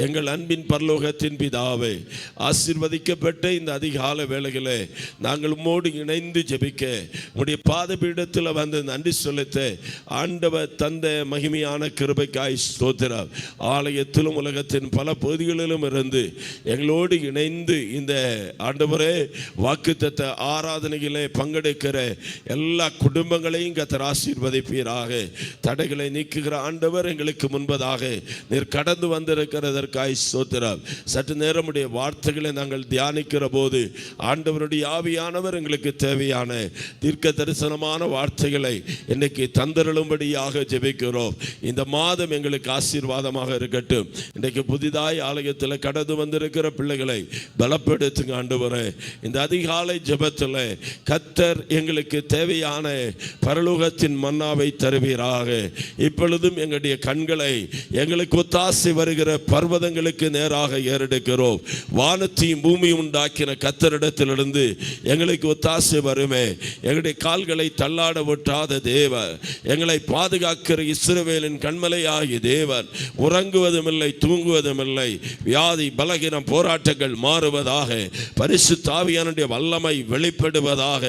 எங்கள் அன்பின் பரலோகத்தின் பிதாவே, ஆசீர்வதிக்கப்பட்ட இந்த அதிகால வேளையிலே நாங்கள் உம்மோடு இணைந்து ஜெபிக்க உம்முடைய பாதபீடத்தில் வந்து நன்றி செலுத்த ஆண்டவர் தந்த மகிமையான கிருபைக்காய் ஸ்தோத்திரம். ஆலயத்திலும் உலகத்தின் பல பகுதிகளிலும் இருந்து எங்களோடு இணைந்து இந்த ஆண்டவரே வாக்குத்தத்த ஆராதனையிலே பங்கெடுக்கிற எல்லா குடும்பங்களையும் கர்த்தர் ஆசீர்வதிப்பீராக. தடைகளை நீக்குகிற ஆண்டவர் எங்களுக்கு முன்பதாக நீர் கடந்து வந்திருக்கிறதற்காய் ஸ்தோத்திரம். சற்று நேரமுடைய வார்த்தைகளை நாங்கள் தியானிக்கிற போது ஆண்டவருடைய ஆவியானவர் எங்களுக்கு தேவையான தீர்க்க தரிசனமான வார்த்தைகளை இன்னைக்கு தந்தருளும்படியாக ஜெபிக்கிறோம். இந்த மாதம் எங்களுக்கு ஆசீர்வாதமாக இருக்கட்டும். இன்றைக்கு புதிதாய் ஆலயத்தில் கடந்து வந்திருக்கிற பிள்ளைகளை பலப்படுத்துங்க ஆண்டவரே. இந்த அதிகாலை ஜெபத்தில் கர்த்தர் எங்களுக்கு தேவையான பரலோகத்தின் மன்னாவை தருவீராக. இப்பொழுதும் எங்களுடைய கண்களை எங்களுக்கு ஒத்தாசை வருகிற பர்வதங்களுக்கு நேராக ஏறெடுக்கிறோம். வானத்தையும் பூமியும் உண்டாக்கின கர்த்தரிடத்திலிருந்து எங்களுக்கு ஒத்தாசை வருமே. எங்களுடைய கால்களை தள்ளாட விட்டாத தேவன், எங்களை பாதுகாக்கிற இஸ்ரவேலின் கண்மலையாகிய தேவன், உறங்குவதும் இல்லை தூங்குவதும் இல்லை. வியாதி பலகீனம் போராட்டங்கள் மாறுவதாக, பரிசுத்த ஆவியானுடைய வல்லமை வெளிப்படுவதாக.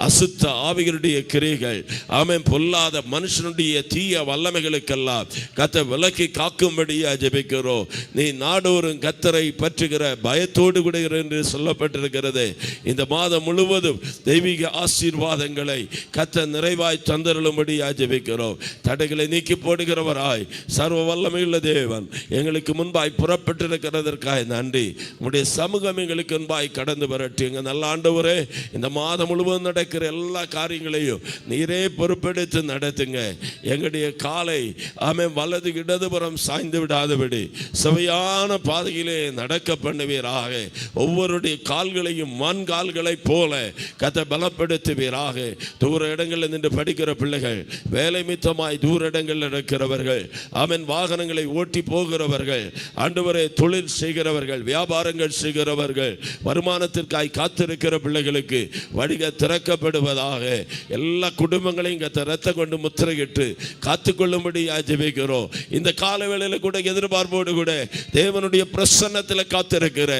அசுத்த ஆவிகளுடைய கிரியைகள் ஆமென் பொல்லாத மனுஷனுடைய தீய வல்லமைகளுக்கெல்லாம் கர்த்தர் விலக்கி காக்கும்படியா ஜெபிக்கிறோம். நீ நாடோறும் கர்த்தரை பற்றுகிற பயத்தோடு கூட என்று சொல்லப்பட்டிருக்கிறது. இந்த மாதம் முழுவதும் தெய்வீக ஆசீர்வாதங்களை கர்த்தர் நிறைவாய் தந்தருளும்படியா ஜெபிக்கிறோம். தடைகளை நீக்கி போடுகிறவராய் சர்வ வல்லமையுள்ள தேவன் எங்களுக்கு முன்பாய் புறப்பட்டிருக்கிறதற்காக நன்றி. உம்முடைய சமூகம் எங்களுக்கு முன்பாய் கடந்து வரட்டும். எங்கள் நல்ல ஆண்டவரே, இந்த மாதம் முழுவதும் நடக்கிற எல்லா காரியங்களையும் நீரே பொறுப்பெடுத்து நடத்துங்க. எங்களுடைய காலை ஆமென் வலது இடதுபுறம் சாய்ந்து விடாதபடி சுவையான பாதையிலே நடக்க பண்ணுவீராக. ஒவ்வொருடைய கால்களையும் மண் கால்களை போல கர்த்தர் பலப்படுத்துவீராக. தூர இடங்களில் நின்று படிக்கிற பிள்ளைகள், வேலை மித்தமாய் தூர இடங்களில் இருக்கிறவர்கள், ஆமென் வாகனங்களை ஓட்டி போகிறவர்கள், ஆண்டவரே தொழில் செய்கிறவர்கள், வியாபாரங்கள் செய்கிறவர்கள், வருமானத்திற்காய் காத்திருக்கிற பிள்ளைகளுக்கு வழிக திறக்கப்படுவதாக. எல்லா குடும்பங்களையும் கர்த்தர் ரத்தம் கொண்டு முத்திரையிட்டு காத்துக்கொள்ளும்படி ஜெபிக்கிறோம். இந்த கால வேளையில் கூட எதிர்பார்ப்போடு கூட தேவனுடைய பிரசன்னத்தில் காத்திருக்கிற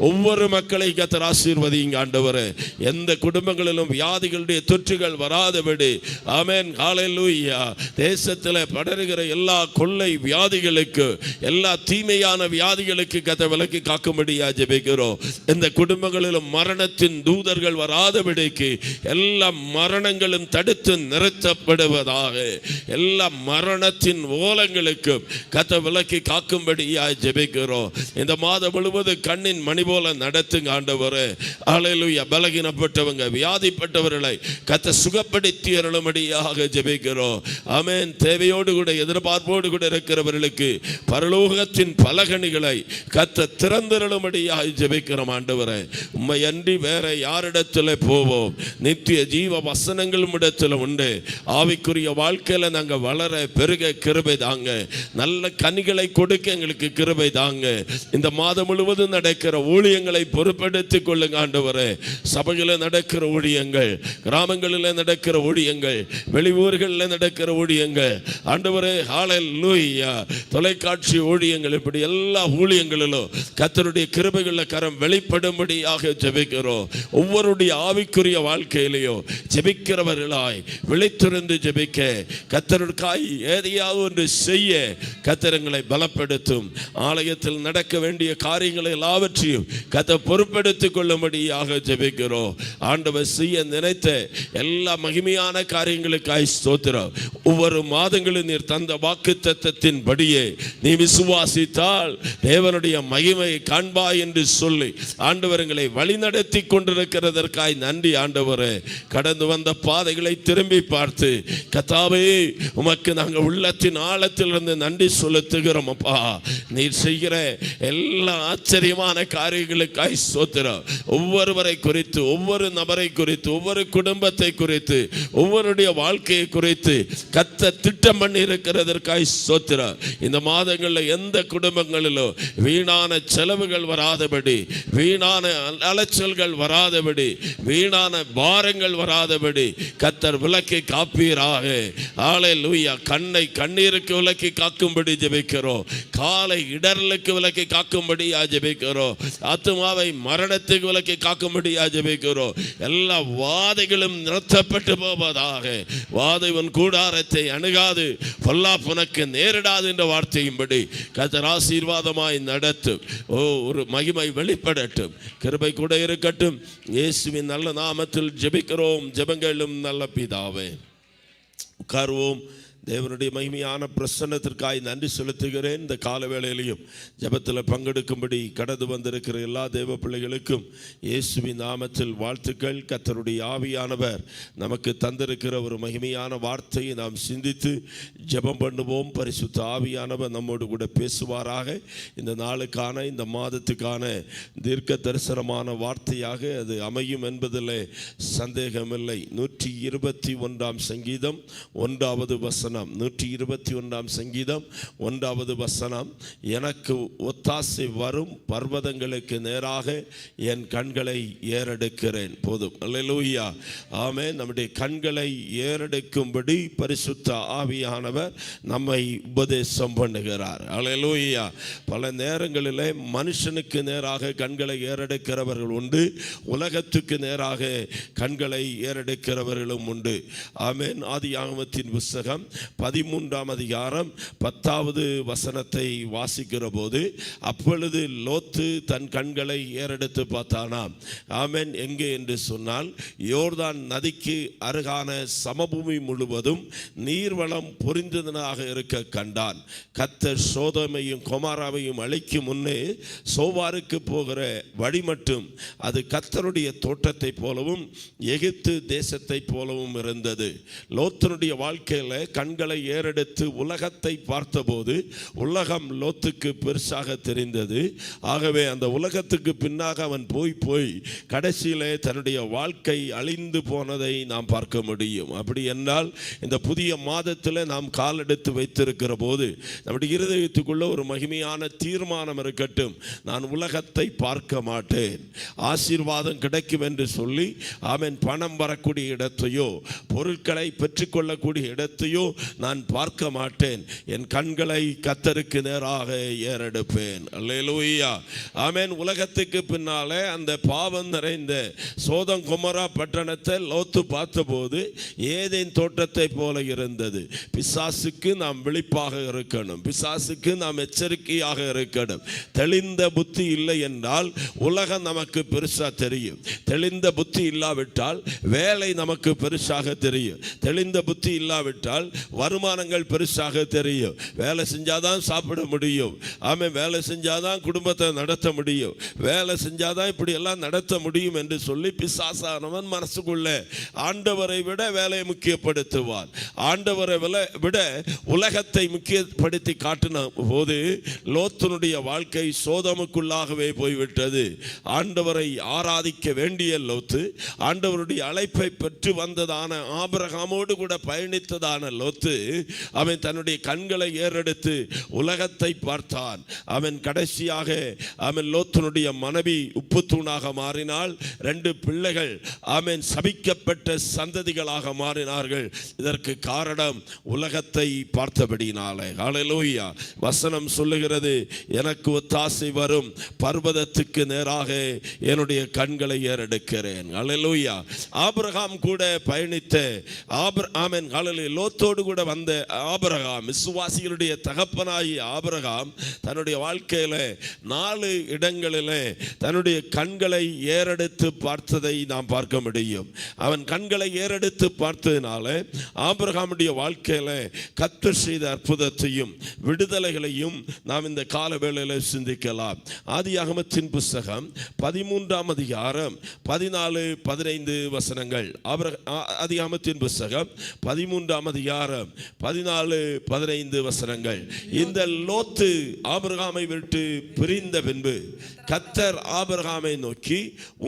ஒவ்வொரு மக்களையும் கர்த்தர் ஆசீர்வதிங்க ஆண்டவரே. எந்த குடும்பங்களிலும் வியாதிகளுடைய தொற்றுகள் வராதபடி ஆமென் ஹல்லேலூயா. தேசத்தில் படருகிற எல்லா கொள்ளை வியாதிகளுக்கு, எல்லா தீமையான வியாதிகளுக்கு கர்த்தர் விலக்கி காக்கும்படியா ஜெபிக்கிறோம். இந்த குடும்பங்களிலும் மரணத்தின் தூதர்கள் வராதபடிக்கு எல்லா மரணங்களும் தடுத்து நிறுத்தப்படுவதாக. எல்லா மரணத்தின் ஓலங்களுக்கு கர்த்தர் விலக்கி காக்கும்படியா ஜெபிக்கிறோம். இந்த மாதம் முழுவதும் கண்ணின் மணி போல நடத்துங்க ஆண்டவரே. ஹல்லேலூயா. பலகீனப்பட்டவங்க, வியாதிப்பட்டவர்களை கர்த்தர் சுகப்படுத்தி அருளும்படியாக ஜெபிக்கிறோம். ஆமென். தேவையோடு கூட எதிர்பார்ப்போடு கூட இருக்கிறவர்களுக்கு பரலோகத்தின் பலகணிகளை கர்த்தர் திறந்தருளும்படியாக ஜெபிக்கிறோம் ஆண்டவரே. உம்மை அன்றி வேற யாரிடத்தில் போவோம்? நித்திய ஜீவ வசனங்கள் இடத்துல உண்டு. ஆவிக்குரிய வாழ்க்கையில நாங்க வளர பெருக கிருபை தாங்க. நல்ல கனிகளை கொடுக்க எங்களுக்கு கிருபை தாங்க. இந்த மாதம் முழுவதும் நடக்கிற ஊழியங்களை பொறுப்பெடுத்துக் கொள்ளுங்க ஆண்டவரே. சபையில் நடக்கிற ஊழியங்கள், கிராமங்களில் நடக்கிற ஊழியங்கள், வெளியூர்களில் நடக்கிற ஊழியங்கள் ஆண்டவரே ஹல்லேலூயா. தொலைக்காட்சி ஊழியங்கள், இப்படி எல்லா ஊழியங்களிலும் கர்த்தருடைய கிருபைகளில் கரம் வெளிப்படும்படியாக ஜெபிக்கிறோம். ஒவ்வொருடைய ஆவிக்குரிய வாழ்க்கையிலேயோ ஜெபிக்கிறவர்களாய் விழித்திருந்து ஜெபிக்க, கர்த்தருக்காய் எதையாவது ஒன்று செய்ய கர்த்தரங்களை பலப்படுத்தும். ஆலயத்தில் நடக்க வேண்டிய காரியங்களை எல்லாவற்றையும் கர்த்தர் பொறுப்பெடுத்துக் கொள்ளும்படியாக ஜெபிக்கிறோம். ஆண்டவர் செய்ய நினைத்த எல்லா மகிமையான காரியங்களுக்காய் ஸ்தோத்திரம். ஒவ்வொரு மாதங்களும் நீர் தந்த வாக்குத்தத்தத்தின் படியே நீ விசுவாசித்தால் தேவனுடைய மகிமையை காண்பாய் என்று சொல்லி ஆண்டவர்களை வழிநடத்தி கொண்டிருக்கிறதற்காய் நன்றி ஆண்டவரே. கடந்து வந்த பாதைகளை திரும்பி பார்த்து கர்த்தாவே உமக்கு நாங்கள் உள்ளத்தின் ஆழத்திலிருந்து நன்றி செலுத்துகிறோம் அப்பா. நீர் செய்கிற எல்லா ஆச்சரியமான காரியங்களுக்காய் ஸ்தோத்திரம். ஒவ்வொருவரை குறித்து, ஒவ்வொரு நபரை குறித்து, ஒவ்வொரு குடும்பத்தை குறித்து, ஒவ்வொருடைய வாழ்க்கையை குறித்து கர்த்தர் திட்டம் பண்ணி இருக்கிறதற்காய் ஸ்தோத்திரம். இந்த மாதங்களில் எந்த குடும்பங்களிலும் வீணான செலவுகள் வராதபடி, வீணான அலைச்சல்கள் வராதபடி, வீணான பாரங்கள் வராதபடி கர்த்தர் விலக்கி காப்பீராக. ஹல்லேலூயா. கண்ணை கண்ணீருக்கு விலக்கி காக்கும்படி ஜெபிக்கிறோம். காலை இடரலுக்கு விலக்கி காக்கும்படியா ஜெபிக்கிறோம். ஆத்துமாவை மரணத்துக்கு விலக்கி காக்கும்படியா ஜெபிக்கிறோம். எல்லா வாதைகளும் நிறுத்தப்பட்டு போவதாக. வாதை உன் கூடாரத்தை அணுகாது, பொல்லாப்பு உனக்கு நேரிடாது என்ற வார்த்தையின்படி கர்த்தர் ஆசீர்வாதமாய் நடத்தும். ஒரு மகிமை வெளிப்படட்டும். கிருபை கூட இருக்கட்டும். இயேசுவின் நல்ல நாமத்தில் ஜெபிக்கிறோம். ஜெபங்களும் நல்ல பிதாவே. உட்கார்வோம். தேவனுடைய மகிமையான பிரசன்னத்திற்காய் நன்றி செலுத்துகிறேன். இந்த கால வேளையிலையும் ஜெபத்தில் பங்கெடுக்கும்படி கடந்து வந்திருக்கிற எல்லா தேவ பிள்ளைகளுக்கும் இயேசுவின் நாமத்தில் வாழ்த்துக்கள். கர்த்தருடைய ஆவியானவர் நமக்கு தந்திருக்கிற ஒரு மகிமையான வார்த்தையை நாம் சிந்தித்து ஜெபம் பண்ணுவோம். பரிசுத்த ஆவியானவர் நம்மோடு கூட பேசுவாராக. இந்த நாளுக்கான, இந்த மாதத்துக்கான தீர்க்க தரிசனமான வார்த்தையாக அது அமையும் என்பதில் சந்தேகமில்லை. 121 சங்கீதம் 1வது வசனம். 121 சங்கீதம் 1வது வசனம். எனக்கு ஒத்தாசை வரும் பர்வதங்களுக்கு நேராக என் கண்களை ஏறெடுக்கிறேன். போதும். அல்லேலூயா, ஆமென். நம்முடைய கண்களை ஏறெடுக்கும்படி பரிசுத்த ஆவியானவர் நம்மை உபதேசம் பண்ணுகிறார். அல்லேலூயா. பல நேரங்களிலே மனுஷனுக்கு நேராக கண்களை ஏறெடுக்கிறவர்கள் உண்டு, உலகத்துக்கு நேராக கண்களை ஏறெடுக்கிறவர்களும் உண்டு. ஆமென். ஆதியாகமத்தின் புத்தகம் 13ஆம் அதிகாரம் 10வது வசனத்தை வாசிக்கிற போது, அப்பொழுது லோத்து தன் கண்களை ஏறெடுத்து பார்த்தானாம். ஆமென். எங்கே என்று சொன்னால், யோர்தான் நதிக்கு அருகான சமபூமி முழுவதும் நீர்வளம் பொரிந்ததாக இருக்க கண்டான். கர்த்தர் சோதோமையும் கொமாராவையும் அழிக்கும் முன்னே சோவாருக்கு போகிற வழி மட்டும் அது கர்த்தருடைய தோட்டத்தை போலவும் எகிப்து தேசத்தை போலவும் இருந்தது. லோத்தனுடைய வாழ்க்கையில் கண்களை ஏறெடுத்து உலகத்தை பார்த்தபோது உலகம் லோத்துக்கு பெருசாக தெரிந்தது. ஆகவே அந்த உலகத்துக்கு பின்னாக அவன் போய் கடைசியிலே தன்னுடைய வாழ்க்கை அழிந்து போனதை நாம் பார்க்க முடியும். அப்படி என்றால் இந்த புதிய மாதத்தில் நாம் காலெடுத்து வைத்திருக்கிற போது நம்முடைய இருதயத்துக்குள்ள ஒரு மகிமையான தீர்மானம் இருக்கட்டும். நான் உலகத்தை பார்க்க மாட்டேன், ஆசீர்வாதம் கிடைக்கும் என்று சொல்லி ஆமென் பணம் வரக்கூடிய இடத்தையோ பொருட்களை பெற்றுக்கொள்ளக்கூடிய இடத்தையோ நான் பார்க்க மாட்டேன். என் கண்களை கர்த்தருக்கு நேராக ஏறெடுப்பேன். அல்லேலூயா, ஆமென். உலகத்துக்கு பின்னாலே அந்த பாவம் நிறைந்த சோதம் கொமோரா பட்டணத்தை லோத்து பார்த்தபோது ஏதேன் தோட்டத்தை போல இருந்தது. பிசாசுக்கு நாம் விழிப்பாக இருக்கணும், பிசாசுக்கு நாம் எச்சரிக்கையாக இருக்கணும். தெளிந்த புத்தி இல்லை என்றால் உலகம் நமக்கு பெருசா தெரியும். தெளிந்த புத்தி இல்லாவிட்டால் வேலை நமக்கு பெருசாக தெரியும். தெளிந்த புத்தி இல்லாவிட்டால் வருமானங்கள் பெருசாக தெரியும். வேலை செஞ்சாதான் சாப்பிட முடியும். ஆமென். வேலை செஞ்சாதான் குடும்பத்தை நடத்த முடியும். வேலை செஞ்சாதான் இப்படி எல்லாம் நடத்த முடியும் என்று சொல்லி பிசாசானவன் மனசுக்குள்ள ஆண்டவரை விட வேலையை முக்கியப்படுத்துவான். ஆண்டவரை விட உலகத்தை முக்கியப்படுத்தி காட்டின போது லோத்தனுடைய வாழ்க்கை சோதமுக்குள்ளாகவே போய்விட்டது. ஆண்டவரை ஆராதிக்க வேண்டிய லோத்து, ஆண்டவருடைய அழைப்பை பெற்று வந்ததான ஆபிரகாமோடு கூட பயணித்ததான லோத்து அவன் தன்னுடைய கண்களை ஏறெடுத்து உலகத்தை பார்த்தான். அவன் கடைசியாக அவன் லோத்தனுடைய மனைவி உப்பு தூணாக மாறினாள். 2 பிள்ளைகள் அவன் சபிக்கப்பட்ட சந்ததிகளாக மாறினார்கள். இதற்கு காரணம் உலகத்தை பார்த்தபடினாலே. ஹல்லேலூயா. வசனம் சொல்லுகிறது, எனக்கு ஒத்தாசை வரும் பர்வதத்துக்கு நேராக என்னுடைய கண்களை ஏறெடுக்கிறேன். ஹல்லேலூயா. ஆபிரகாம் கூட பயணித்த ஆமென் ஹல்லேலூயா லோத்தோடு கூட வந்த ஆபிரகாம், விசுவாசிகளுடைய தகப்பனாகிய ஆபிரகாம் தன்னுடைய வாழ்க்கையில 4 இடங்களிலே தன்னுடைய கண்களை ஏறெடுத்து பார்த்ததை நாம் பார்க்க முடியும். அவன் கண்களை ஏறெடுத்து பார்த்ததினால ஆபிரகாமுடைய வாழ்க்கையில கர்த்தர் செய்த அற்புதத்தையும் விடுதலைகளையும் நாம் இந்த கால வேளையில சிந்திக்கலாம். ஆதியாகமத்தின் புத்தகம் 13ஆம் அதிகாரம் 14-15 வசனங்கள். ஆதியாகமத்தின் புத்தகம் 13ஆம் அதிகாரம் 14-15 வசனங்கள். இந்த லோத்து ஆபிரகாமை விட்டு பிரிந்த பின்பு கர்த்தர் ஆபிரகாமை நோக்கி,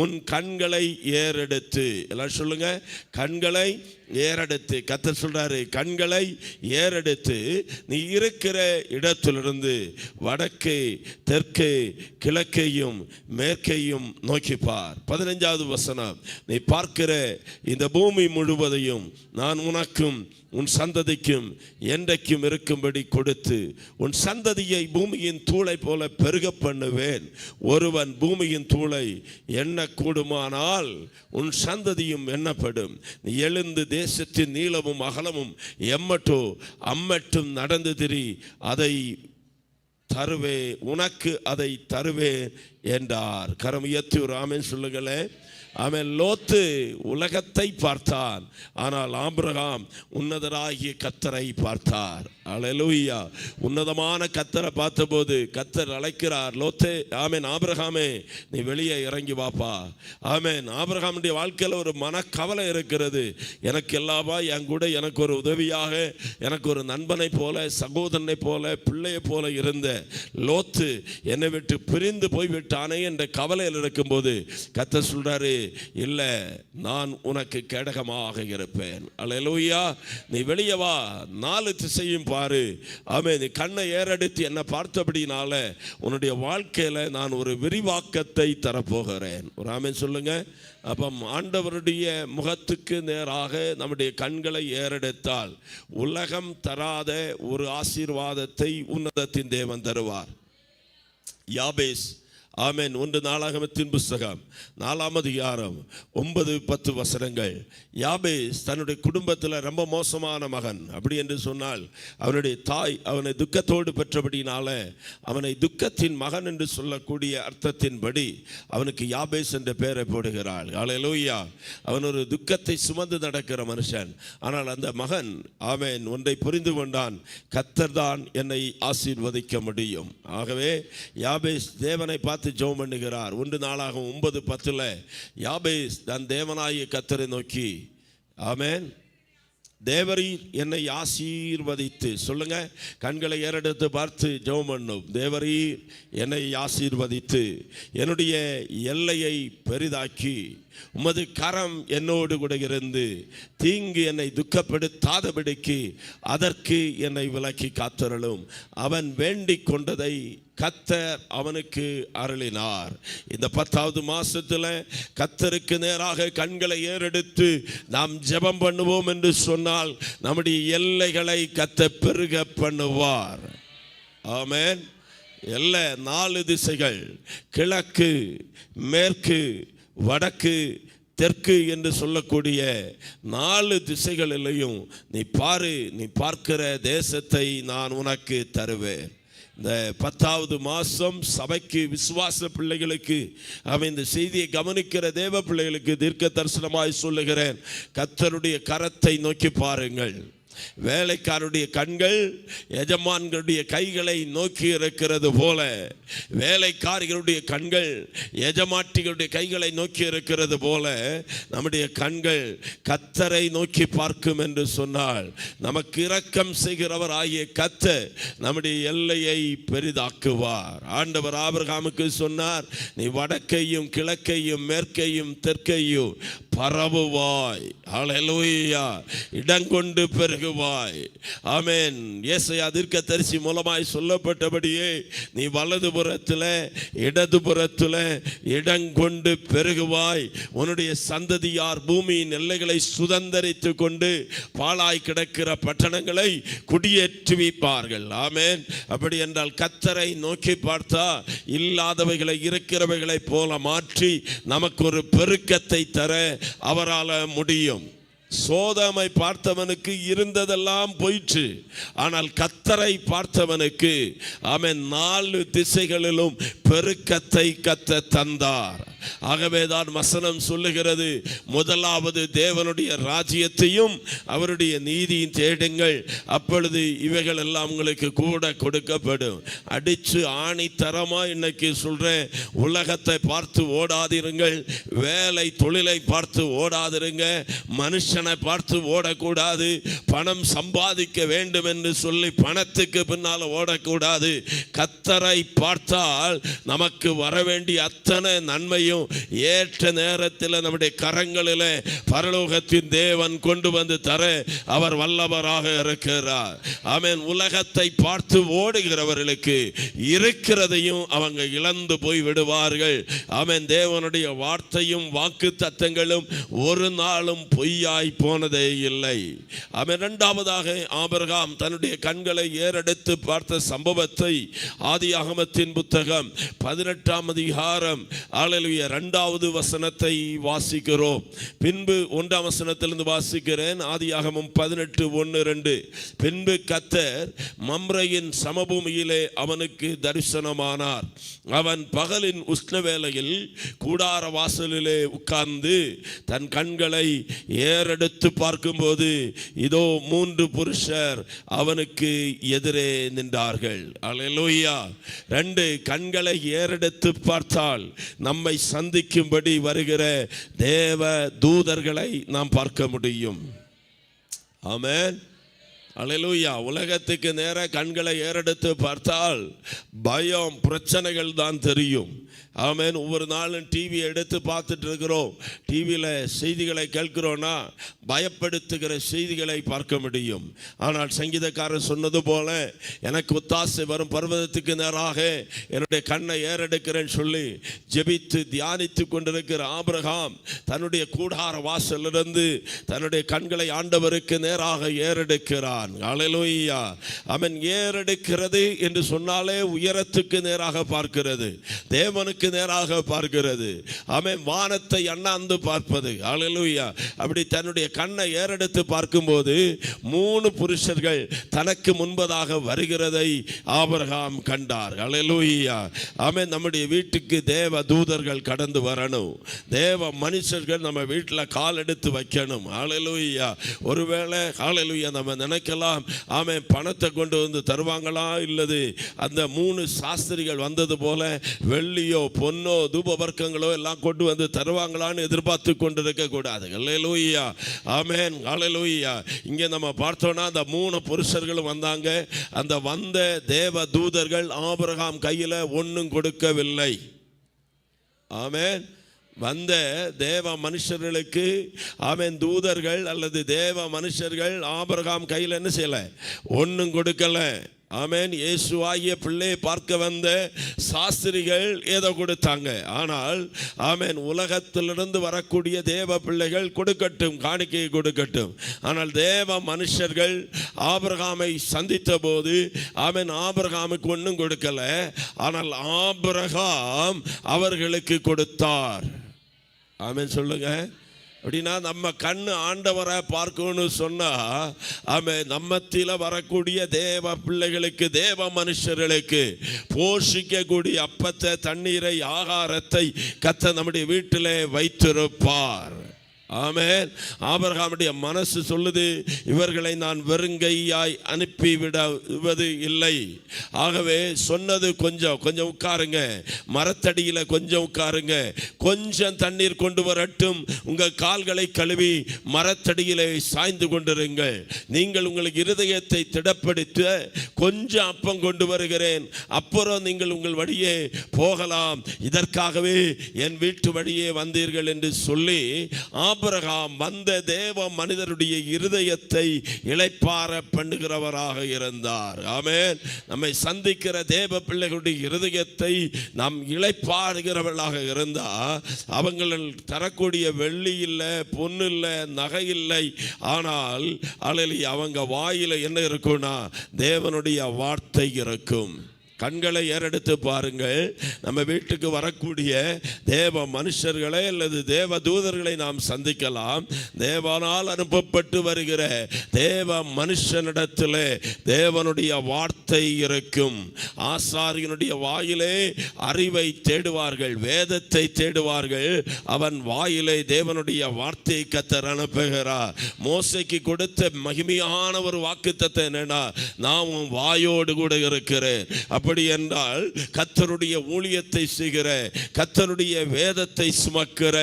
உன் கண்களை ஏறெடுத்து, எல்லாம் சொல்லுங்க, கண்களை ஏறெடுத்து, கர்த்தர் சொல்றாரு, கண்களை ஏறெடுத்து நீ இருக்கிற இடத்திலிருந்து வடக்கு தெற்கு கிழக்கையும் மேற்கையும் நோக்கிப்பார். 15வது வசனம், நீ பார்க்கிற இந்த பூமி முழுவதையும் நான் உனக்கும் உன் சந்ததிக்கும் என்றைக்கும் இருக்கும்படி கொடுத்து உன் சந்ததியை பூமியின் தூளை போல பெருக பண்ணுவேன். ஒருவன் பூமியின் தூளை எண்ண கூடுமானால் உன் சந்ததியும் எண்ணப்படும். நீ எழுந்து தேசத்தின் நீளமும் அகலமும் எம்மட்டோ அம்மட்டும் நடந்து திரி, அதை தருவே, உனக்கு அதை தருவேன் என்றார். கரம் உயர்த்தி ஒரு ஆமென் சொல்லுங்களேன். அவன் லோத்து உலகத்தை பார்த்தான், ஆனால் ஆபிரகாம் உன்னதராகிய கர்த்தரை பார்த்தார். அல்லேலூயா. உன்னதமான கர்த்தரை பார்த்தபோது கர்த்தர் அழைக்கிறார், லோத்தே, ஆமென், ஆபிரகாமே நீ வெளியே இறங்கி வாப்பா. ஆமென். ஆபிரகாமுடைய வாழ்க்கையில் ஒரு மனக்கவலை இருக்கிறது. எனக்கு எல்லாவா என் கூட எனக்கு ஒரு உதவியாக, எனக்கு ஒரு நண்பனை போல, சகோதரனை போல, பிள்ளையை போல இருந்த லோத்து என்னை விட்டு பிரிந்து போய்விட்டானே என்ற கவலையில் இருக்கும்போது கர்த்தர் சொல்றாரு, இல்லை, நான் உனக்கு கேடகமாக இருப்பேன். அல்லேலூயா. நீ வெளியே வா, 4 திசையும் பாரு. ஆமென். நீ கண்ணை ஏறெடுத்து என்னை பார்த்தபடினால உன்னுடைய வாழ்க்கையில நான் ஒரு விரிவாக்கத்தை தரப்போகிறேன். ஒரு ஆமென் சொல்லுங்க. அப்போ ஆண்டவருடைய முகத்துக்கு நேராக நம்முடைய கண்களை ஏறெடுத்தால் உலகம் தராத ஒரு ஆசீர்வாதத்தை உன்னதத்தின் தேவன் தருவார். யாபேஸ், ஆமென், 1 நாளாகமத்தின் புஸ்தகம் 4ஆம் அதிகாரம் 9-10 வசனங்கள். யாபேஸ் தன்னுடைய குடும்பத்தில் ரொம்ப மோசமான மகன். அப்படி என்று சொன்னால் அவனுடைய தாய் அவனை துக்கத்தோடு பெற்றபடினால அவனை துக்கத்தின் மகன் என்று சொல்லக்கூடிய அர்த்தத்தின்படி அவனுக்கு யாபேஸ் என்ற பெயரை போடுகிறாள். அல்லேலூயா. அவன் ஒரு துக்கத்தை சுமந்து நடக்கிற மனுஷன். ஆனால் அந்த மகன், ஆமென், ஒன்றை புரிந்து கொண்டான், கர்த்தர் தான் என்னை ஆசீர்வதிக்க முடியும். ஆகவே யாபேஸ் தேவனை பார்த்து ஜெபம் பண்ணுகிறார். 1 நாளாகும் 9:10 யாபேஸ் தன் தேவனாகிய கர்த்தரை நோக்கி, ஆமென், தேவரீர் என்னை ஆசீர்வதித்து, சொல்லுங்க, கண்களை ஏறெடுத்து பார்த்து ஜெபம் பண்ணும். தேவரீர் என்னை ஆசீர்வதித்து என்னுடைய எல்லையை பெரிதாக்கி உமது கரம் என்னோடு கூட இருந்து தீங்கு என்னை துக்கப்படுத்தாதபடிக்கு அதற்கு என்னை விலக்கி காத்தருளும். அவன் வேண்டிக் கொண்டதை கர்த்தர் அவனுக்கு அருளினார். இந்த 10வது மாசத்துல கர்த்தருக்கு நேராக கண்களை ஏறெடுத்து நாம் ஜெபம் பண்ணுவோம் என்று சொன்னால் நம்முடைய எல்லைகளை கர்த்தர் பெருக பண்ணுவார். ஆமென். எல்லா 4 திசைகள், கிழக்கு மேற்கு வடக்கு தெற்கு என்று சொல்லக்கூடிய 4 திசைகளிலையும் நீ பாரு, நீ பார்க்கிற தேசத்தை நான் உனக்கு தருவேன். இந்த 10வது மாதம் சபைக்கு, விசுவாச பிள்ளைகளுக்கு, அவன் இந்த செய்தியை கவனிக்கிற தேவ பிள்ளைகளுக்கு தீர்க்க தரிசனமாய் சொல்லுகிறேன், கர்த்தருடைய கரத்தை நோக்கி பாருங்கள். வேலைக்காரருடைய கண்கள் எஜமான்களுடைய கைகளை நோக்கி இருக்கிறது போல வேலைக்காரர்களுடைய கண்கள் எஜமாட்டிகளுடைய கைகளை நோக்கி இருக்கிறது போல நம்முடைய கண்கள் கர்த்தரை நோக்கி பார்க்கும் என்று சொன்னால் நமக்கு இரக்கம் செய்கிறவர் ஆகிய கர்த்தர் நம்முடைய எல்லையை பெரிதாக்குவார். ஆண்டவர் ஆபிரகாமுக்கு சொன்னார், நீ வடக்கையும் கிழக்கையும் மேற்கையும் தெற்கையும் பரவுவாய். ஹல்லேலூயா. இடங்கொண்டு பெருகுவாய். ஆமென். ஏசாயா தீர்க்கதரிசி மூலமாய் சொல்லப்பட்டபடியே நீ வலதுபுறத்தில் இடதுபுறத்தில் இடங்கொண்டு பெருகுவாய். உன்னுடைய சந்ததியார் பூமியின் எல்லைகளை சுதந்தரித்து கொண்டு பாழாய் கிடக்கிற பட்டணங்களை குடியேற்றுவிப்பார்கள். ஆமென். அப்படி என்றால் கர்த்தரை நோக்கி பார்த்தா இல்லாதவைகளை இருக்கிறவைகளை போல மாற்றி நமக்கு ஒரு பெருக்கத்தை தர அவரால் முடியும். சோதமை பார்த்தவனுக்கு இருந்ததெல்லாம் போயிற்று, ஆனால் கர்த்தரை பார்த்தவனுக்கு அவன் 4 திசைகளிலும் பெருக்கத்தை கர்த்தர் தந்தார். ஆகவேதான் வசனம் சொல்லுகிறது, முதலாவது தேவனுடைய ராஜ்யத்தையும் அவருடைய நீதியும் தேடுங்கள், அப்பொழுது இவைகள் எல்லாம் உங்களுக்கு கூட கொடுக்கப்படும். அடிச்சு ஆணித்தரமா இன்னைக்கு சொல்றேன், உலகத்தை பார்த்து ஓடாதிருங்கள், வேலை தொழிலை பார்த்து ஓடாதிருங்க, மனுஷனை பார்த்து ஓடக்கூடாது, பணம் சம்பாதிக்க வேண்டும் என்று சொல்லி பணத்துக்கு பின்னால் ஓடக்கூடாது. கர்த்தரை பார்த்தால் நமக்கு வர வேண்டிய அத்தனை நன்மையும் ஒவ்வொன்றையும் ஏற்ற நேரத்தில் நம்முடைய கரங்களில் பரலோகத்தின் தேவன் கொண்டு வந்து தர அவர் வல்லவராக இருக்கிறார். ஆமென். உலகத்தை பார்த்து ஓடுகிறவர்களுக்கு இருக்கிறதையும் அவங்க இழந்து போய் விடுவார்கள். ஆமென். தேவனுடைய வார்த்தையும் வாக்கு தத்தங்களும் ஒரு நாளும் பொய்யாய் போனதே இல்லை. ஆமென். இரண்டாவதாக ஆபிரகாம் தன்னுடைய கண்களை ஏறெடுத்து பார்த்த சம்பவத்தை ஆதியாகமத்தின் புத்தகம் 18ஆம் அதிகாரம் 2வது வசனத்தை வாசிக்கிறோம். பின்பு 1ஆம் வசனத்திலிருந்து வாசிக்கிறேன். ஆதியாகமம் 18:1-2. பின்பு கர்த்தர் மம்ரேயின் சமபூமியிலே அவனுக்கு தரிசனமானார். அவன் பகலின் உஷ்ண வேளையில் கூடார வாசலிலே உட்கார்ந்து தன் கண்களை ஏறெடுத்து பார்க்கும்போது இதோ 3 புருஷர் அவனுக்கு எதிரே நின்றார்கள். அல்லேலூயா. 2 கண்களை ஏறெடுத்து பார்த்தால் நம்மை சந்திக்கும்படி வருகிற தேவ தூதர்களை நாம் பார்க்க முடியும். ஆமென். அல்லேலூயா. உலகத்துக்கு நேர கண்களை ஏறெடுத்து பார்த்தால் பயம், பிரச்சனைகள் தான் தெரியும். ஆமென். ஒவ்வொரு நாளும் டிவி எடுத்து பார்த்துட்டு இருக்கிறோம். டிவியில் செய்திகளை கேட்கிறோன்னா பயப்படுத்துகிற செய்திகளை பார்க்க முடியும். ஆனால் சங்கீதக்காரர் சொன்னது போல எனக்கு ஒத்தாசை வரும் பர்வதத்துக்கு நேராக என்னுடைய கண்ணை ஏறெடுக்கிறேன்னு சொல்லி ஜெபித்து தியானித்து கொண்டிருக்கிற ஆபிரகாம் தன்னுடைய கூடார வாசலிருந்து தன்னுடைய கண்களை ஆண்டவருக்கு நேராக ஏறெடுக்கிறான். அல்லேலூயா. அவன் ஏறெடுக்கிறது என்று சொன்னாலே உயரத்துக்கு நேராக பார்க்கிறது, தேவனுக்கு நேராக பார்க்கிறது. அவன் வானத்தை அண்ணாந்து பார்ப்பது. அல்லேலூயா. அப்படி தன்னுடைய கண்ணை ஏறெடுத்து பார்க்கும்போது 3 புருஷர்கள் தனக்கு முன்பதாக வருகிறதை ஆபிரகாம் கண்டார். அல்லேலூயா. அவன் நம்முடைய வீட்டுக்கு தேவ தூதர்கள் கடந்து வரணும். தேவ மனுஷர்கள் நம்ம வீட்டில் கால் எடுத்து வைக்கணும். அல்லேலூயா. ஒருவேளை அல்லேலூயா நம்ம நினைக்கலாம் அவன் பணத்தை கொண்டு வந்து தருவாங்களா, இல்லது அந்த 3 சாஸ்திரிகள் வந்தது போல வெள்ளியோ பொன்னோ தூபவர்க்கங்களோ எல்லாம் கொண்டு வந்து தருவாங்களான்னு எதிர்பார்த்து கொண்டிருக்க கூடாது. அல்லேலூயா. ஆமென். அல்லேலூயா. இங்கே நம்ம பார்த்தோம்னா அந்த 3 புருஷர்களும் வந்தாங்க. அந்த வந்த தேவ தூதர்கள் ஆபிரகாம் கையில் ஒன்றும் கொடுக்கவில்லை. ஆமென். வந்த தேவ மனுஷர்களுக்கு ஆமென் தூதர்கள் அல்லது தேவ மனுஷர்கள் ஆபிரகாம் கையில் என்ன செய்யல, ஒன்றும் கொடுக்கல. ஆமென். இயேசுவாகிய பிள்ளையை பார்க்க வந்த சாஸ்திரிகள் ஏதோ கொடுத்தாங்க. ஆனால் ஆமென் உலகத்திலிருந்து வரக்கூடிய தேவ பிள்ளைகள் கொடுக்கட்டும், காணிக்கையை கொடுக்கட்டும். ஆனால் தேவ மனுஷர்கள் ஆபிரகாமை சந்தித்த போது ஆமென் ஆபிரகாமுக்கு ஒன்றும் கொடுக்கல. ஆனால் ஆபிரகாம் அவர்களுக்கு கொடுத்தார். ஆமென் சொல்லுங்க. அப்படின்னா நம்ம கண்ணு ஆண்டவரை பார்க்கணும்னு சொன்னா ஆமென் நம்மத்தில வரக்கூடிய தேவ பிள்ளைகளுக்கு தேவ மனுஷர்களுக்கு போஷிக்கக்கூடிய அப்பத்தை, தண்ணீரை, ஆகாரத்தை கர்த்தர் நம்முடைய வீட்டிலே வைத்திருப்பார். ஆமென். ஆபிரகாமுடைய மனசு சொல்லுது, இவர்களை நான் வெறுங்கையாய் அனுப்பிவிடுவது இல்லை. ஆகவே சொன்னது கொஞ்சம் உட்காருங்க, மரத்தடியில் கொஞ்சம் உட்காருங்க, கொஞ்சம் தண்ணீர் கொண்டு வரட்டும், உங்கள் கால்களை கழுவி மரத்தடியிலே சாய்ந்து கொண்டிருங்கள். நீங்கள் உங்களுக்கு இருதயத்தை திடப்படுத்த கொஞ்சம் அப்பம் கொண்டு வருகிறேன், அப்புறம் நீங்கள் உங்கள் வழியே போகலாம். இதற்காகவே என் வீட்டு வழியே வந்தீர்கள் என்று சொல்லி ஆபிரகாம் வந்த தேவ மனிதருடைய இருதயத்தை இளைப்பாற பண்ணுகிறவராக இருந்தார். ஆமென். நம்மை சந்திக்கிற தேவ பிள்ளைகளுடைய இருதயத்தை நாம் இளைப்பாறுகிறவர்களாக இருந்தா அவங்கள் தரக்கூடிய வெள்ளி இல்லை, பொண்ணு இல்லை, நகை இல்லை. ஆனால் அவங்க வாயில என்ன இருக்கும்னா தேவனுடைய வார்த்தை இருக்கும். கண்களை ஏறெடுத்து பாருங்கள். நம்ம வீட்டுக்கு வரக்கூடிய தேவ மனுஷர்களை அல்லது தேவ தூதர்களை நாம் சந்திக்கலாம். தேவனால் அனுப்பப்பட்டு வருகிற தேவ மனுஷனிடத்தில் தேவனுடைய வார்த்தை இருக்கும். ஆசாரியனுடைய வாயிலே அறிவை தேடுவார்கள், வேதத்தை தேடுவார்கள். அவன் வாயிலே தேவனுடைய வார்த்தையை கர்த்தர் அனுப்புகிறார். மோசேக்கு கொடுத்த மகிமையான ஒரு வாக்குத்தத்தம் என்னன்னா, நான் உன் வாயோடு கூட இருக்கிறேன். அப்படி எப்படி என்றால் கர்த்தருடைய ஊழியத்தை செய்கிற, கர்த்தருடைய வேதத்தை சுமக்கிற,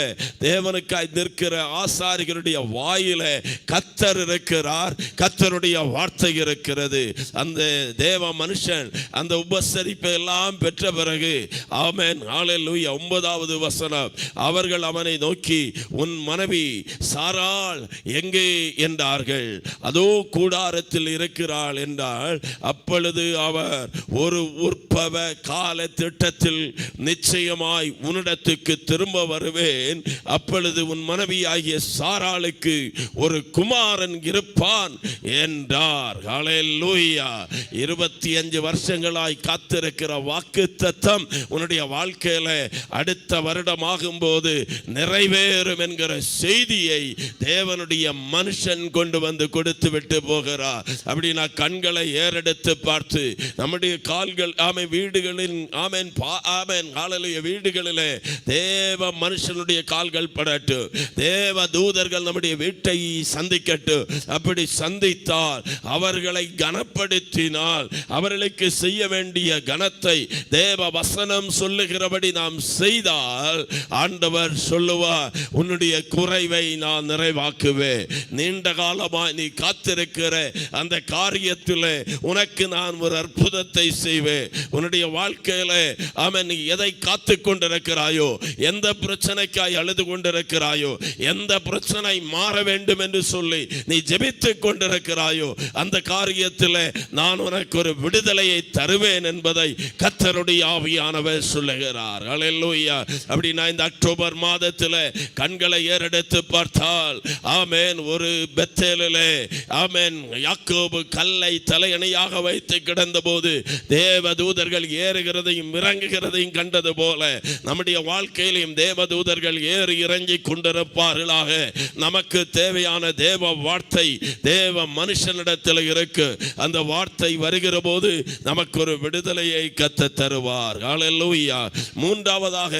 தேவனுக்காய் நிற்கிற ஆசாரிகளுடைய வாயில கர்த்தர் இருக்கிறார், கர்த்தருடைய வார்த்தை இருக்கிறது. அந்த தேவ மனுஷன் அந்த உபசரிப்பை எல்லாம் பெற்ற பிறகு ஆமென் ஹல்லேலூயா 9வது வசனம், அவர்கள் அவனை நோக்கி உன் மனைவி சாராள் எங்கே என்றார்கள். அதோ கூடாரத்தில் இருக்கிறாள் என்றால், அப்பொழுது அவர் ஒரு உற்பவ கால திட்டத்தில் நிச்சயமாய் உன்னிடத்துக்கு திரும்ப வருவேன், அப்பொழுது உன் மனைவி ஆகிய சாராளுக்கு ஒரு குமாரன் இருப்பான் என்றார். ஹல்லேலூயா. 25 வருஷங்களாய் காத்திருக்கிற வாக்குத்தத்தம் உன்னுடைய வாழ்க்கையில அடுத்த வருடமாகும் போது நிறைவேறும் என்கிற செய்தியை தேவனுடைய மனுஷன் கொண்டு வந்து கொடுத்து விட்டு போகிறார். அப்படின்னா கண்களை ஏறெடுத்து பார்த்து நம்முடைய கால்கள் வீடுகளின் வீடுகளிலே தேவ மனுஷனுடைய கால்கள் படட்டும், தேவ தூதர்கள் நம்முடைய வீட்டை சந்திக்கட்டும். அப்படி சந்தித்தால், அவர்களை கனப்படுத்தினால், அவர்களுக்கு செய்ய வேண்டிய கனத்தை தேவ வசனம் சொல்லுகிறபடி நாம் செய்தால், ஆண்டவர் சொல்லுவார், உன்னுடைய குறைவை நான் நிறைவாக்குவேன். நீண்ட காலமாய் நீ காத்திருக்கிற அந்த காரியத்தில் உனக்கு நான் ஒரு அற்புதத்தை செய்வேன். உன்னுடைய வாழ்க்கையில நீ எதை காத்து கொண்டிருக்கிறாயோ, எந்த பிரச்சனைக்காய் அழுது கொண்டிருக்கிறாயோ, எந்த பிரச்சனை மாற வேண்டும் என்று சொல்லி நீ ஜெபித்துக் கொண்டிருக்கிறாயோ, அந்த காரியத்தில் நான் உனக்கு ஒரு விடுதலையை தருவேன் என்பதை கர்த்தருடைய ஆவியானவர் சொல்லுகிறார். ஹல்லேலூயா. அப்படின்னா இந்த அக்டோபர் மாதத்தில் கண்களை ஏறெடுத்து பார்த்தால், ஆமென், ஒரு பெத்தேலிலே ஆமென் யாக்கோபு கல்லை தலையணையாக வைத்து கிடந்த போது தேவதூதர்கள் ஏறுகிறதையும் இறங்குகிறதையும் கண்டது போல நம்முடைய வாழ்க்கையிலும் தேவதூதர்கள் ஏறி இறங்கி கொண்டிருப்பார்களாக. நமக்கு தேவையான தேவ வார்த்தை தேவ மனுஷனிடத்தில் இருக்கு. அந்த வார்த்தை வருகிற போது நமக்கு ஒரு விடுதலையை கத்த தருவார். ஹல்லேலூயா. மூன்றாவதாக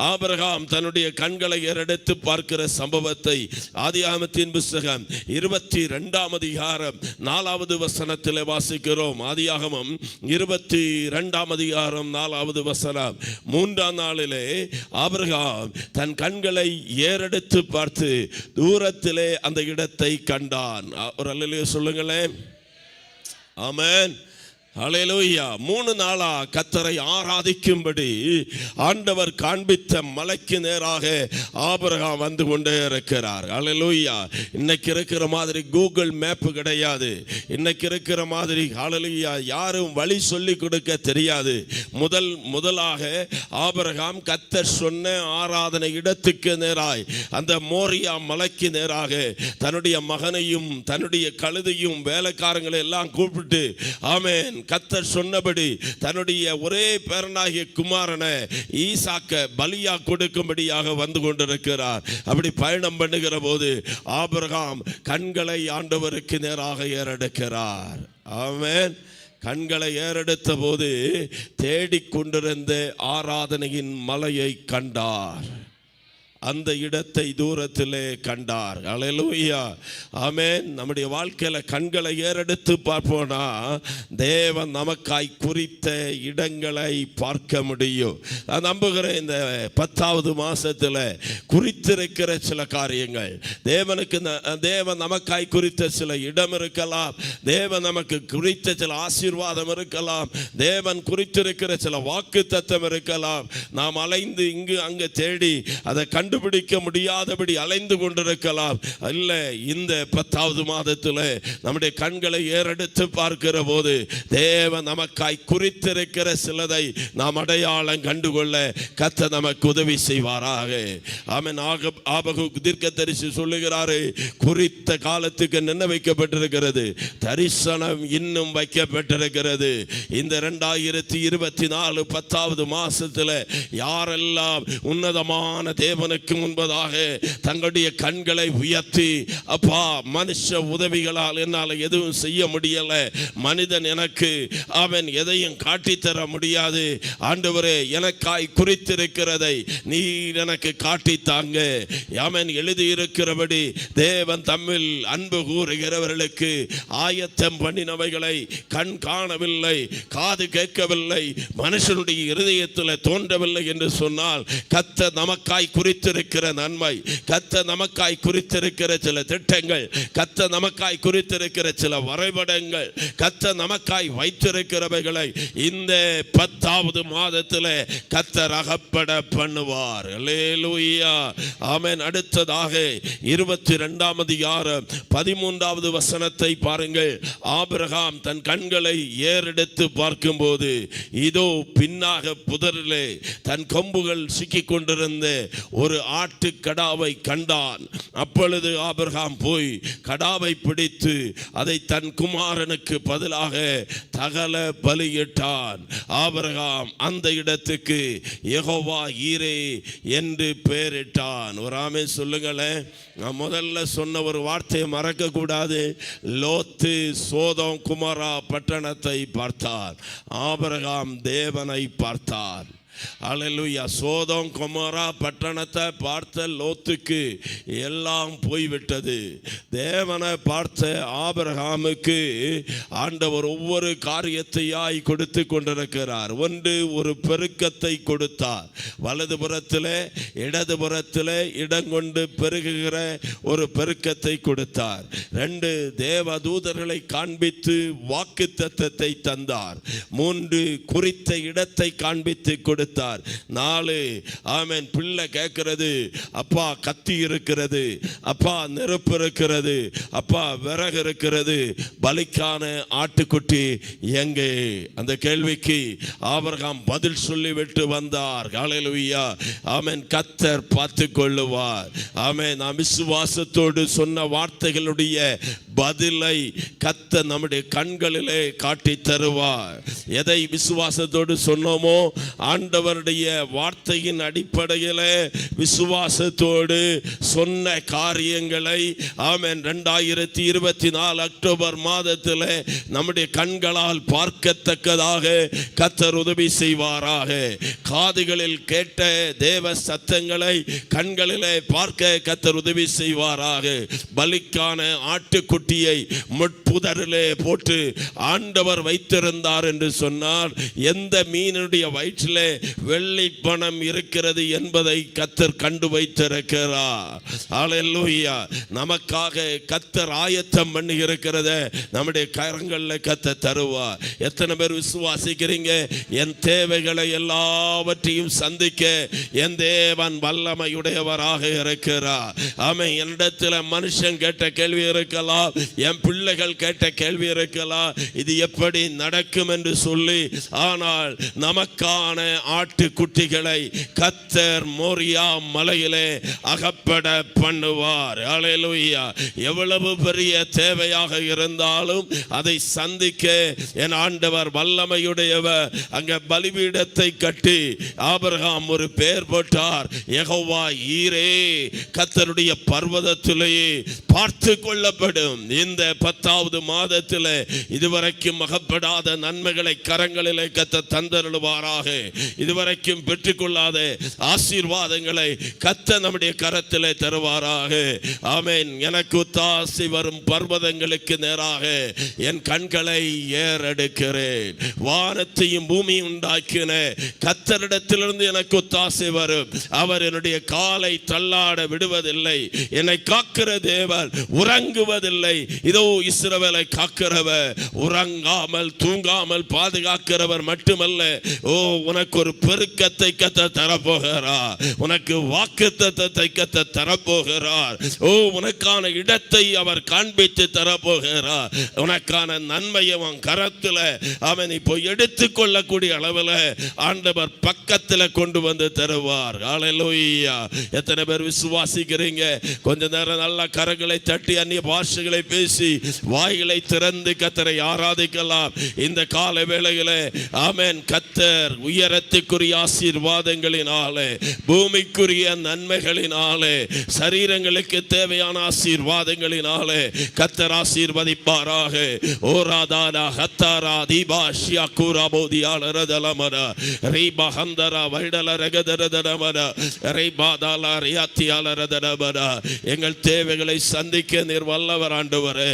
ஆபிரகாம் தன்னுடைய கண்களை ஏறெடுத்து பார்க்கிற சம்பவத்தை ஆதியாகமத்தின் புத்தகம் 22ஆம் அதிகாரம் 4வது வசனத்தில் வாசிக்கிறோம். ஆதியாகமம் 22ஆம் அதிகாரம் 4வது வசனம். 3ஆம் நாளிலே ஆபிரகாம் தன் கண்களை ஏறெடுத்து பார்த்து தூரத்திலே அந்த இடத்தை கண்டான். ஒரு அல்லேலூயா சொல்லுங்களேன். ஆமென். ஹல்லேலூயா. 3 நாளா கர்த்தரை ஆராதிக்கும்படி ஆண்டவர் காண்பித்த மலைக்கு நேராக ஆபிரகாம் வந்து கொண்டே இருக்கிறார். ஹல்லேலூயா. இன்னைக்கு இருக்கிற மாதிரி கூகுள் மேப் கிடையாது. இன்னைக்கு இருக்கிற மாதிரி ஹல்லேலூயா யாரும் வழி சொல்லி கொடுக்க தெரியாது. முதலாக ஆபிரகாம் கர்த்தர் சொன்ன ஆராதனை இடத்துக்கு நேராய் அந்த மோரியா மலைக்கு நேராக தன்னுடைய மகனையும் தன்னுடைய கழுதையும் வேலைக்காரங்களை எல்லாம் கூப்பிட்டு ஆமென் கர்த்தர் சொன்னபடி தன்னுடைய ஒரே பேரனாகிய குமாரனை ஈசாக்க பலியா கொடுக்கும்படியாக வந்து கொண்டிருக்கிறார். அப்படி பயணம் பண்ணுகிற போது ஆபிரகாம் கண்களை ஆண்டவருக்கு நேராக ஏறெடுக்கிறார். ஆமென். கண்களை ஏறெடுத்த போது தேடிக்கொண்டிருந்த ஆராதனையின் மலையை கண்டார். அந்த இடத்தை தூரத்திலே கண்டார். ஹல்லேலூயா. ஆமென். நம்முடைய வாழ்க்கையில கண்களை ஏறெடுத்து பார்ப்போனா தேவன் நமக்காய் குறித்த இடங்களை பார்க்க முடியும். நான் நம்புகிறேன் இந்த 10வது மாசத்துல குறித்திருக்கிற சில காரியங்கள் தேவன் நமக்காய் குறித்த சில இடம் இருக்கலாம், தேவன் நமக்கு குறித்த சில ஆசீர்வாதம் இருக்கலாம், தேவன் குறித்திருக்கிற சில வாக்குத்தத்தம் இருக்கலாம். நாம் அலைந்து இங்கு அங்கு தேடி அதை கண்டுபிடிக்க முடியாதபடி அலைந்து கொண்டிருக்கலாம். அல்ல, இந்த 10வது மாதத்தில் நம்முடைய கண்களை ஏறெடுத்து பார்க்கிற போது தேவன் நமக்காய் குறித்திருக்கிற சிலதை நாம் அடையாளம் கண்டுகொள்ள கர்த்தர் நமக்கு உதவி செய்வாராக. ஆமென். ஆபகுக் தீர்க்கதரிசி சொல்லுகிறாரு, குறித்த காலத்துக்கு நின்று வைக்கப்பட்டிருக்கிறது, தரிசனம் இன்னும் வைக்கப்பட்டிருக்கிறது. இந்த 2024 10வது மாசத்துல யாரெல்லாம் உன்னதமான தேவனுக்கு தேவனுக்கு முன்பதாக தங்களுடைய கண்களை உயர்த்தி, அப்பா மனுஷ உதவிகளால் என்னால் எதுவும் செய்ய முடியல, மனிதன் எனக்கு அவன் எதையும் காட்டித்தர முடியாது, ஆண்டவரே எனக்காய் குறித்திருக்கிறதை நீர் எனக்கு காட்டித்தாங்க. அவன் எழுதியிருக்கிறபடி தேவன் தம்மில் அன்பு கூறுகிறவர்களுக்கு ஆயத்தம் பண்ணினவைகளை கண் காணவில்லை, காது கேட்கவில்லை, மனுஷனுடைய இருதயத்தில் தோன்றவில்லை என்று சொன்னால், கர்த்தர் நமக்காய் குறித்திருக்கிற நன்மை, கர்த்தர் நமக்காய் குறித்திருக்கிற சில திட்டங்கள், கர்த்தர் நமக்காய் குறித்திருக்கிற சில வரைபடங்கள், கர்த்தர் நமக்காய் வைத்திருக்கிறவைகளை இந்த 10வது மாதத்தில் கர்த்தர் அகப்பட பண்ணுவார். அல்லேலூயா, ஆமென். அடுத்ததாக 22ஆம் அதிகாரம் 13வது வசனத்தை பாருங்கள். ஆபிரகாம் தன் கண்களை ஏறெடுத்து பார்க்கும்போது இதோ பின்னாக புதரிலே தன் கொம்புகள் சிக்கிக் கொண்டிருந்த ஒரு ஆட்டுக்கடாவை கண்டான். அப்பொழுது ஆபிரகாம் போய் கடாவை பிடித்து அதை தன் குமாரனுக்கு பதிலாக தகல பலியிட்டான். ஆபிரகாம் அந்த இடத்துக்கு யெகோவா ஈரே என்று பெயரிட்டான். ஒரு ஆமென் சொல்லுங்களேன். நான் முதல்ல சொன்ன ஒரு வார்த்தையை மறக்க கூடாது. லோத்து சோதோம் குமாரா பட்டணத்தை பார்த்தார், ஆபிரகாம் தேவனை பார்த்தார். அல்லேலூயா. சோதோம் கொமோரா பட்டணத்தை பார்த்த லோத்துக்கு எல்லாம் போய்விட்டது. தேவனை பார்த்த ஆபிரகாமுக்கு ஆண்டவர் ஒவ்வொரு காரியத்தையாய் கொடுத்து கொண்டிருக்கிறார். ஒன்று, ஒரு பெருக்கத்தை கொடுத்தார். வலதுபுறத்திலே இடதுபுறத்திலே இடங்கொண்டு பெருகுகிற ஒரு பெருக்கத்தை கொடுத்தார். 2, தேவதூதர்களை காண்பித்து வாக்குத்தத்தத்தை தந்தார். 3, குறித்த இடத்தை காண்பித்து கொடுத்தார். 4, ஆமென், பிள்ளை கேட்கிறது, அப்பா கத்தி இருக்கிறது, அப்பா நெருப்பு இருக்கிறது, அப்பா விறகு இருக்கிறது, பலிக்கான ஆட்டுக்குட்டி எங்கே? அந்த கேள்விக்கு ஆபிரகாம் பதில் சொல்லிவிட்டு வந்தார். ஹல்லேலூயா, ஆமென். கர்த்தர் பார்த்து கொள்ளுவார். ஆமென். நாம் விசுவாசத்தோடு சொன்ன வார்த்தைகளுடைய பதிலை கர்த்தர் நம்முடைய கண்களிலே காட்டி தருவார். எதை விசுவாசத்தோடு சொன்னோமோ ஆண்டவருடைய வார்த்தையின் அடிப்படையில் விசுவாசத்தோடு சொன்ன காரியங்களை, ஆமென், 2024 அக்டோபர் மாதத்தில் நம்முடைய கண்களால் பார்க்கத்தக்கதாக கர்த்தர் உதவி செய்வாராக. காதுகளில் கேட்ட தேவ சத்தங்களை கண்களிலே பார்க்க கர்த்தர் உதவி செய்வாராக. பலிக்கான ஆட்டுக்குட்டியை முட்புதரிலே போட்டு ஆண்டவர் வைத்திருந்தார் என்று சொன்னார். எந்த மீனுடைய வயிற்றிலே வெள்ளி பணம் இருக்கிறது என்பதை கர்த்தர் கண்டு வைத்திருக்கிறார். ஹல்லேலூயா. நமக்காக கர்த்தர் ஆயத்தம் பண்ணி இருக்கிறத நம்முடைய கரங்களில் கர்த்தர் தருவார். எத்தனை பேர் விசுவாசிக்கிறீங்க? என் தேவைகளை எல்லாவற்றையும் சந்திக்க என் தேவன் வல்லமையுடையவராக இருக்கிறார். ஆமென். என்னிடத்தில் மனுஷன் கேட்ட கேள்வி இருக்கலாம், என் பிள்ளைகள் கேட்ட கேள்வி இருக்கலாம், இது எப்படி நடக்கும் என்று சொல்லி. ஆனால் நமக்கான ஆட்டுக்குட்டிகளை கர்த்தர் மோரியா மலையிலே அகப்பட பண்ணுவார். ஹல்லேலூயா. எவ்வளவு பெரிய தேவையாக இருந்தாலும் அதை சந்திக்க என் ஆண்டவர் வல்லமையுடையவர். அங்க பலிபீடத்தை கட்டி ஆபிரகாம் ஒரு பெயர் போட்டார், யெகோவா ஈரே. கர்த்தருடைய பர்வதத்திலேயே பார்த்து கொள்ளப்படும். இந்த 10வது மாதத்தில் இதுவரைக்கும் அகப்படாத நன்மைகளை கரங்களிலே கர்த்தர் தந்தருளுவாராக. இதுவரைக்கும் பெற்றுக்கொள்ளாத ஆசீர்வாதங்களை கர்த்தர் நம்முடைய கரத்திலே தருவாராக. ஆமென். எனக்கு ஒத்தாசை வரும் பர்வதங்களுக்கு நேராக என் கண்களை ஏறெடுக்கிறேன். வானத்தையும் பூமியும் உண்டாக்கின கர்த்தரிடத்திலிருந்து எனக்கு ஒத்தாசை வரும். அவர் என்னுடைய காலை தள்ளாட விடுவதில்லை. என்னை காக்கிற தேவன் உறங்குவதில்லை. இதோ இஸ்ரவேலை காக்கிறவர், உறங்காமல் தூங்காமல் பாதுகாக்கிறவர் மட்டுமல்ல, ஓ உனக்கு ஒரு பெருக்கத்தை கர்த்தர் தரப்போகிறார். உனக்கு வாக்குத்தத்தத்தை கர்த்தர் தரப்போகிறார். ஓ உனக்கான இடத்தை அவர் காண்பித்து தரப்போகிறார். உனக்கான நன்மையை அவன் கரத்தில் அவன் இப்போ எடுத்துக்கொள்ளக்கூடிய அளவில் ஆண்டவர் பக்கத்தில் கொண்டு வந்து தருவார். ஹல்லேலூயா. எத்தனை பேர் விசுவாசிக்கிறீங்க? கொஞ்ச நேரம் நல்ல கரங்களை தட்டி அந்நிய பாஷைகளை பேசி வாய்களை திறந்து கர்த்தரை ஆராதிக்கலாம். இந்த கால வேளையிலே ஆமென், கர்த்தர் உயரத்துக்குரிய ஆசீர்வாதங்களினாலே, பூமிக்குரிய நன்மைகளினாலே, சரீரங்களுக்கு தேவையான ஆசீர்வாதங்களினாலே கர்த்தர் ஆசீர்வதிப்பாராக. ஓராதானா ஹத்தாரா தீபாஷியா கூராபோதியாளரதலமன ரீபா ஹந்தரா வைடலரகதரதனமன ரீபாதாலா ரியாத்தியாளரதனமன. எங்கள் தேவைகளை சந்திக்க நீர் வல்லவர் ஆண்டவரே.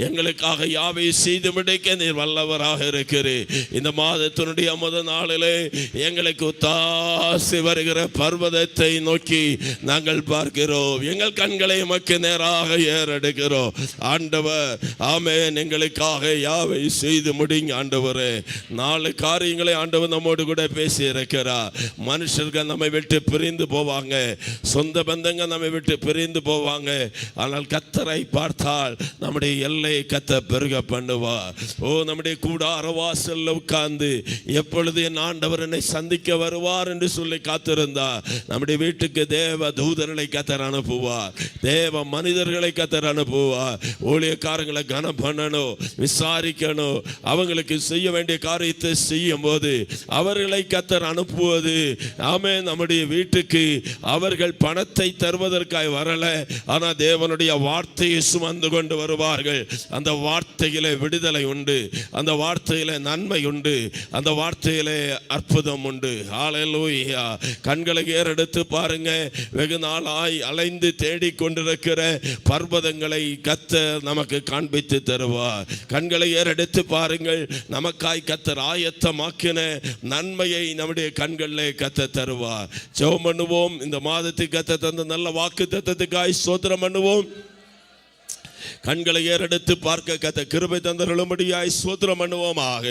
எங்களுக்காக யாவை செய்து முடிக்க நீர் வல்லவராக இருக்கிறீர். இந்த மாதத்தினுடைய முதல் நாளிலே எங்களுக்கு ஒத்தாசை வருகிற பர்வதத்தை நோக்கி நாங்கள் பார்க்கிறோம். எங்கள் கண்களை எமக்கு நேராக ஏறெடுக்கிறோம் ஆண்டவர். ஆமென். எங்களுக்காக யாவை செய்து முடிங்க ஆண்டவரே. 4 காரியங்களை ஆண்டவர் நம்மோடு கூட பேசி இருக்கிறார். மனுஷர்கள் நம்மை விட்டு பிரிந்து போவாங்க, சொந்த பந்தங்கள் நம்மை விட்டு பிரிந்து போவாங்க. ஆனால் கர்த்தரை பார்த்தால் நம்முடைய எல்லையை கர்த்தர் பெருக பண்ணுவார். ஓ, நம்முடைய கூடார வாசல்ல உட்கார்ந்து எப்பொழுது என் ஆண்டவர் என்னை சந்திக்க வருவார் என்று சொல்லி காத்திருந்தார். நம்முடைய வீட்டுக்கு தேவ தூதர்களை கர்த்தர் அனுப்புவார், தேவ மனிதர்களை கர்த்தர் அனுப்புவார். ஊழியக்காரங்களை கனம் பண்ணணும், விசாரிக்கணும், அவங்களுக்கு செய்ய வேண்டிய காரியத்தை செய்யும் போது அவர்களை கர்த்தர் அனுப்புவது. ஆமென். நம்முடைய வீட்டுக்கு அவர்கள் பணத்தை தருவதற்காக வரல, ஆனால் தேவனுடைய வார்த்தையை சுமந்து கொண்டு வருவார்கள். அந்த வார்த்தையிலே விடுதலை உண்டு, அந்த வார்த்தையிலே நன்மை உண்டு, அந்த வார்த்தையிலே அற்புதம் உண்டு. ஹல்லேலூயா. கண்களை ஏறெடுத்து பாருங்க. வெகு நாளாய் அலைந்து தேடிக் கொண்டிருக்கிற பர்வதங்களை கர்த்தர் நமக்கு காண்பித்து தருவார். கண்களை ஏறெடுத்து பாருங்கள். நமக்காய் கர்த்தர் ஆயத்தமாக்கின நன்மையை நம்முடைய கண்களிலே கர்த்தர் தருவார். ஜெபம் பண்ணுவோம். இந்த மாதத்துக்கு கர்த்தர் தந்த நல்ல வாக்கு தத்தத்துக்காய் ஸ்தோத்திரம் பண்ணுவோம். கண்களை ஏறெடுத்து பார்க்க கர்த்தர் கிருபை தந்தருளும்படியாய் ஸ்தோத்திரம் பண்ணுவோமாக.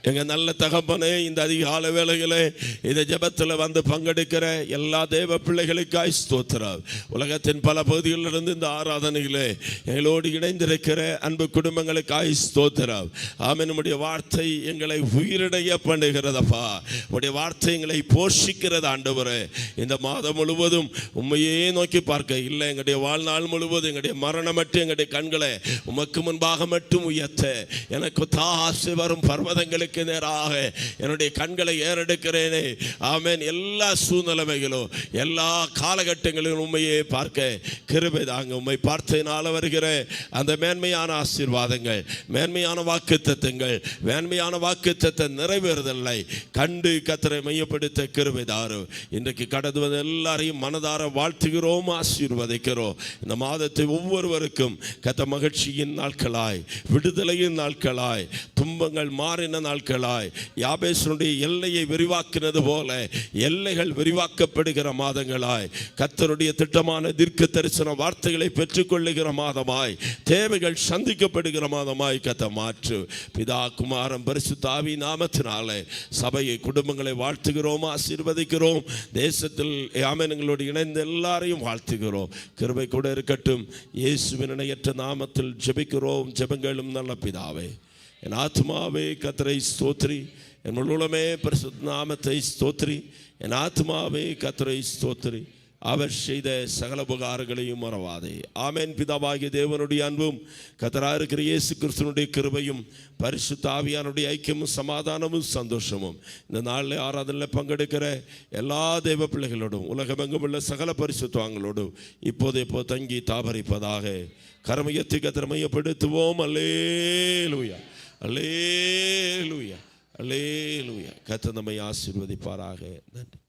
எங்க நல்ல தகப்பனே, இந்த அதிகாலை வேளையிலே இந்த ஜெபத்தில் வந்து பங்கெடுக்கிற எல்லா தேவ பிள்ளைகளுக்காய் ஸ்தோத்திரம். உலகத்தின் பல பகுதிகளிலிருந்து இந்த ஆராதனையிலே எங்களோடு இணைந்திருக்கிற அன்பு குடும்பங்களுக்காய் ஸ்தோத்திரம். ஆமென். நம்முடைய வார்த்தை எங்களை உயிரிடைய பண்ணுகிறதப்பா. உடைய வார்த்தை எங்களை போஷிக்கிறது ஆண்டவரே. இந்த மாதம் முழுவதும் உண்மையே நோக்கி பார்க்க இல்லை, எங்களுடைய வாழ்நாள் முழுவதும் எங்களுடைய மரணமற்ற எங்களுடைய கண்களை உமக்கு முன்பாக மட்டும் உயர்த்த எனக்கு தாசை வரும் பர்வதங்களுக்கு நேராக என்னுடைய கண்களை ஏறெடுக்கிறேனே. ஆமென். எல்லா சூழ்நிலைமைகளும் எல்லா காலகட்டங்களிலும் உண்மையே பார்க்க கிருபை தாங்க. உண்மை பார்த்ததினால வருகிற அந்த மேன்மையான ஆசீர்வாதங்கள், மேன்மையான வாக்குத்தத்தங்கள், மேன்மையான வாக்குத்தத்த நிறைவேறுதலை கண்டு கர்த்தரை மையப்படுத்த கிருபை தாரும். இன்றைக்கு கடந்து வந்த எல்லாரையும் மனதார வாழ்த்துகிறோம், ஆசீர்வதிக்கிறோம். இந்த மாதத்தை ஒவ்வொருவருக்கும் கர்த்தர் மகிழ்ச்சியின் நாட்களாய், விடுதலையின் நாட்களாய், துன்பங்கள் மாறின நாட்களாய், யாபேசனுடைய எல்லையை விரிவாக்கினது போல எல்லைகள் விரிவாக்கப்படுகிற மாதங்களாய், கர்த்தருடைய திட்டமான தீர்க்க தரிசன வார்த்தைகளை பெற்றுக்கொள்ளுகிற மாதமாய், தேவைகள் சந்திக்கப்படுகிற மாதமாய் கர்த்தர் மாற்று. பிதா குமாரன் பரிசுத்த ஆவி நாமத்தினாலே சபையை குடும்பங்களை வாழ்த்துகிறோம், ஆசீர்வதிக்கிறோம். தேசத்தில் ஆமென்களோடு இணைந்து எல்லாரையும் வாழ்த்துகிறோம். கிருபை கூட இருக்கட்டும். இயேசுவின் இணையற்ற நாமத்தில் ஜெபிக்கிறோம். ஜெபங்களும் நல்ல பிதாவே. என் ஆத்மாவே கர்த்தரை ஸ்தோத்திரி, என் முழுமே பரிசுத்த நாமத்தை ஸ்தோத்திரி. என் ஆத்மாவே கர்த்தரை ஸ்தோத்திரி, அவர் செய்த சகல உபகாரங்களையும் மறவாதே. ஆமென். பிதாவாகிய தேவனுடைய அன்பும் கர்த்தராக இருக்கிற இயேசு கிறிஸ்துவினுடைய கிருபையும் பரிசுத்த ஆவியானுடைய ஐக்கியமும் சமாதானமும் சந்தோஷமும் இந்த நாளில் ஆராதனையில் பங்கெடுக்கிற எல்லா தேவ பிள்ளைகளோடும் உலகமெங்கும் உள்ள சகல பரிசுத்தவான்களோடும் இப்போது தங்கி தாபரிப்பதாக. கரமையத்தை கர்த்தர் மையப்படுத்துவோம். அல்லேலூயா, அல்லேலூயா, அல்லேலூயா. கர்த்தர் நம்மை ஆசீர்வதிப்பாராக. நன்றி.